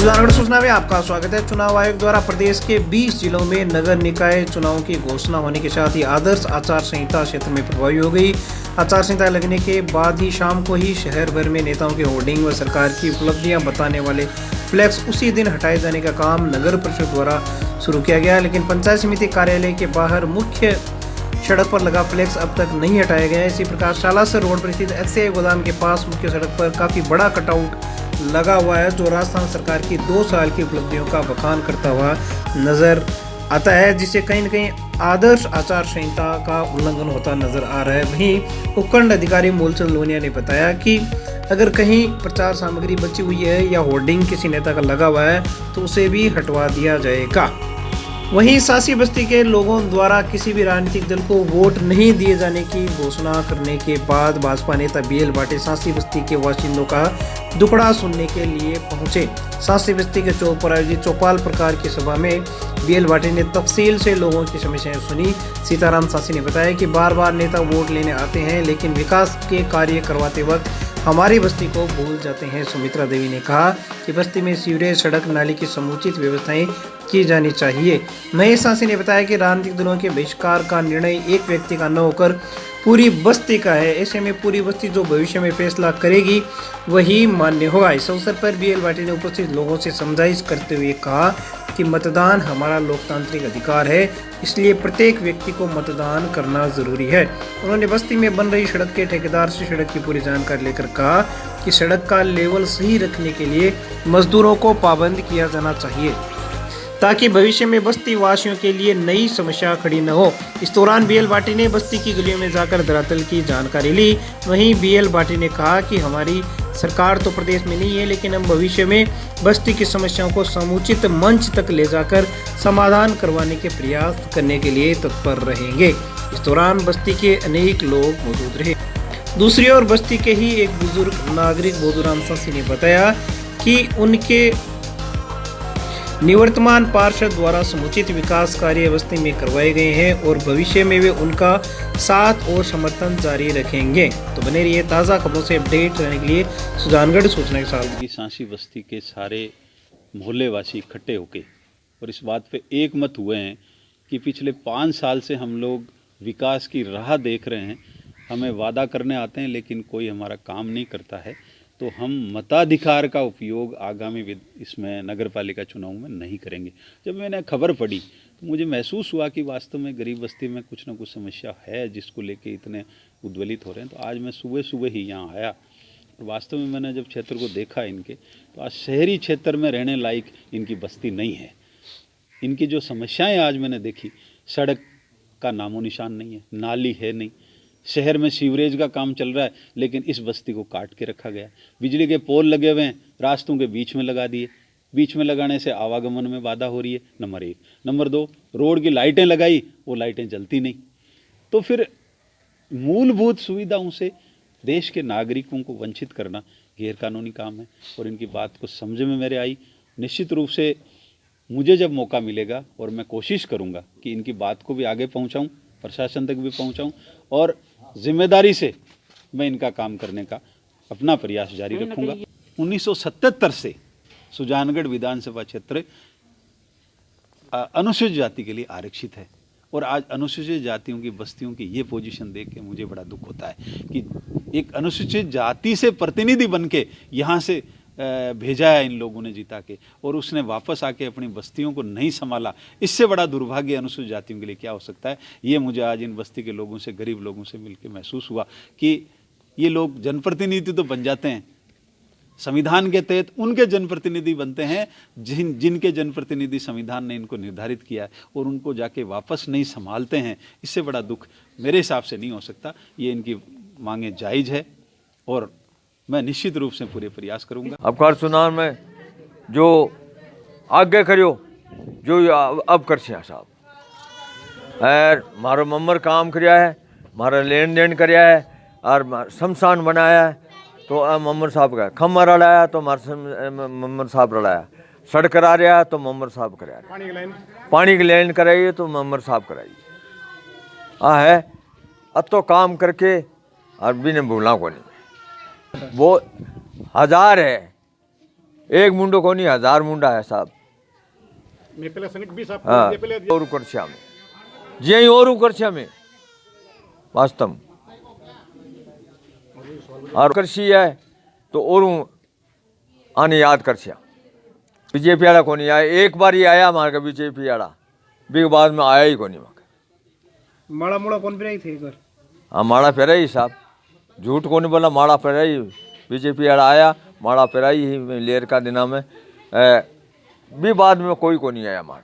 सुजानगढ़ सूचना में आपका स्वागत है। चुनाव आयोग द्वारा प्रदेश के 20 जिलों में नगर निकाय चुनाव की घोषणा होने के साथ ही आदर्श आचार संहिता क्षेत्र में प्रभावी हो गई। आचार संहिता लगने के बाद ही शाम को ही शहर भर में नेताओं के होर्डिंग व सरकार की उपलब्धियां बताने वाले फ्लैक्स उसी दिन हटाए जाने का काम नगर परिषद द्वारा शुरू किया गया, लेकिन पंचायत समिति कार्यालय के बाहर मुख्य सड़क पर लगा फ्लैक्स अब तक नहीं हटाया गया है। इसी प्रकार सालासर रोड पर स्थित एचसीआई गोदाम के पास मुख्य सड़क पर काफी बड़ा कटआउट लगा हुआ है, जो राजस्थान सरकार की 2 साल की उपलब्धियों का बखान करता हुआ नजर आता है, जिससे कहीं न कहीं आदर्श आचार संहिता का उल्लंघन होता नजर आ रहा है। वहीं उपखंड अधिकारी मूलचंद लोनिया ने बताया कि अगर कहीं प्रचार सामग्री बची हुई है या होर्डिंग किसी नेता का लगा हुआ है तो उसे भी हटवा दिया जाएगा। वहीं सासी बस्ती के लोगों द्वारा किसी भी राजनीतिक दल को वोट नहीं दिए जाने की घोषणा करने के बाद भाजपा नेता बीएल भाटे सासी बस्ती के बाशिंदों का दुखड़ा सुनने के लिए पहुंचे। सासी बस्ती के चौक पर आयोजित चौपाल प्रकार की सभा में बीएल भाटे ने तफसील से लोगों की समस्याएं सुनी। सीताराम सासी ने बताया कि बार बार नेता वोट लेने आते हैं, लेकिन विकास के कार्य करवाते वक्त हमारी बस्ती को भूल जाते हैं। सुमित्रा देवी ने कहा कि बस्ती में सीवरेज, सड़क, नाली की समुचित व्यवस्थाएं की जानी चाहिए। महेश सासी ने बताया कि राजनीतिक दलों के बहिष्कार का निर्णय एक व्यक्ति का न होकर पूरी बस्ती का है। ऐसे में पूरी बस्ती जो भविष्य में फैसला करेगी वही मान्य होगा। इस अवसर पर बीएल भाटी ने उपस्थित लोगों से समझाइश करते हुए कहा कि मतदान हमारा लोकतांत्रिक अधिकार है, इसलिए प्रत्येक व्यक्ति को मतदान करना जरूरी है। उन्होंने बस्ती में बन रही सड़क के ठेकेदार से सड़क की पूरी जानकारी लेकर कहा कि सड़क का लेवल सही रखने के लिए मजदूरों को पाबंद किया जाना चाहिए, ताकि भविष्य में बस्ती वासियों के लिए नई समस्या खड़ी न हो। इस दौरान बीएल भाटी ने बस्ती की गलियों में जाकर धरातल की जानकारी ली। वहीं बीएल भाटी ने कहा कि हमारी सरकार तो प्रदेश में नहीं है, लेकिन हम भविष्य में बस्ती की समस्याओं को समुचित मंच तक ले जाकर समाधान करवाने के प्रयास करने के लिए तत्पर रहेंगे। इस दौरान बस्ती के अनेक लोग मौजूद रहे। दूसरी ओर बस्ती के ही एक बुजुर्ग नागरिक बोधूराम सासी ने बताया कि उनके निवर्तमान पार्षद द्वारा समुचित विकास कार्य बस्ती में करवाए गए हैं और भविष्य में वे उनका साथ और समर्थन जारी रखेंगे। तो बने रहिए ताज़ा खबरों से अपडेट रहने के लिए सुजानगढ़ सूचना के साथ। की सांसी बस्ती के सारे मोहल्ले वासी इकट्ठे होके और इस बात पे एक मत हुए हैं कि पिछले 5 साल से हम लोग विकास की राह देख रहे हैं। हमें वादा करने आते हैं लेकिन कोई हमारा काम नहीं करता है, तो हम मताधिकार का उपयोग आगामी इसमें नगर पालिका चुनाव में नहीं करेंगे। जब मैंने खबर पढ़ी तो मुझे महसूस हुआ कि वास्तव में गरीब बस्ती में कुछ ना कुछ समस्या है जिसको लेके इतने उद्वेलित हो रहे हैं। तो आज मैं सुबह सुबह ही यहाँ आया और वास्तव में मैंने जब क्षेत्र को देखा इनके, तो आज शहरी क्षेत्र में रहने लायक इनकी बस्ती नहीं है। इनकी जो समस्याएँ आज मैंने देखी, सड़क का नामो निशान नहीं है, नाली है नहीं, शहर में सीवरेज का काम चल रहा है लेकिन इस बस्ती को काट के रखा गया। बिजली के पोल लगे हुए हैं, रास्तों के बीच में लगा दिए। बीच में लगाने से आवागमन में बाधा हो रही है, नंबर 1। नंबर 2, रोड की लाइटें लगाई, वो लाइटें जलती नहीं। तो फिर मूलभूत सुविधाओं से देश के नागरिकों को वंचित करना गैरकानूनी काम है और इनकी बात को समझ में मेरे आई। निश्चित रूप से मुझे जब मौका मिलेगा और मैं कोशिश करूँगा कि इनकी बात को भी आगे पहुँचाऊँ, प्रशासन तक भी पहुँचाऊँ और जिम्मेदारी से मैं इनका काम करने का अपना प्रयास जारी रखूंगा। 1977 से सुजानगढ़ विधानसभा क्षेत्र अनुसूचित जाति के लिए आरक्षित है और आज अनुसूचित जातियों की बस्तियों की ये पोजीशन देख के मुझे बड़ा दुख होता है कि एक अनुसूचित जाति से प्रतिनिधि बन के यहाँ से भेजा है इन लोगों ने जिता के, और उसने वापस आके अपनी बस्तियों को नहीं संभाला। इससे बड़ा दुर्भाग्य अनुसूचित जातियों के लिए क्या हो सकता है। ये मुझे आज इन बस्ती के लोगों से, गरीब लोगों से मिलकर महसूस हुआ कि ये लोग जनप्रतिनिधि तो बन जाते हैं, संविधान के तहत उनके जनप्रतिनिधि बनते हैं जिनके जनप्रतिनिधि संविधान ने इनको निर्धारित किया है, और उनको जाके वापस नहीं संभालते हैं। इससे बड़ा दुख मेरे हिसाब से नहीं हो सकता। ये इनकी मांगे जायज़ है और मैं निश्चित रूप से पूरे प्रयास करूंगा। अबकार चुनाव में जो आगे करियो जो अब कर साहब और मारो मम्मर काम कराया है, मारा लेन देन कराया है और शमशान बनाया है तो मम्मर साहब का, खम्मा रलाया तो मम्मर साहब रलाया, सड़क करा रहा है तो मम्मर साहब करा रहा, पानी की लाइन कराइए तो मम्मर साहब कराइए। है अब तो काम करके और भी ने बोला को नहीं, वो 1000 है एक मुंडो को नहीं 1000 मुंडा है साहब। मैं पहले सैनिक 20 आप हाँ पहले और करछा में जी और करछा में वास्तव में। और कृषि है तो और आने याद करछा बीजेपी वाला को नहीं आया। एक बार ही आया हमारे बीजेपी वाला, भी बाद में आया ही को नहीं। माड़ा मुड़ा कौन पे थे घर? हाँ माड़ा फेरा ही साहब, झूठ को नहीं बोला, माड़ा फेरा ही बीजेपी वाला आया, माड़ा फेरा ही लेर का दिना में भी बाद में कोई को नहीं आया हमारे।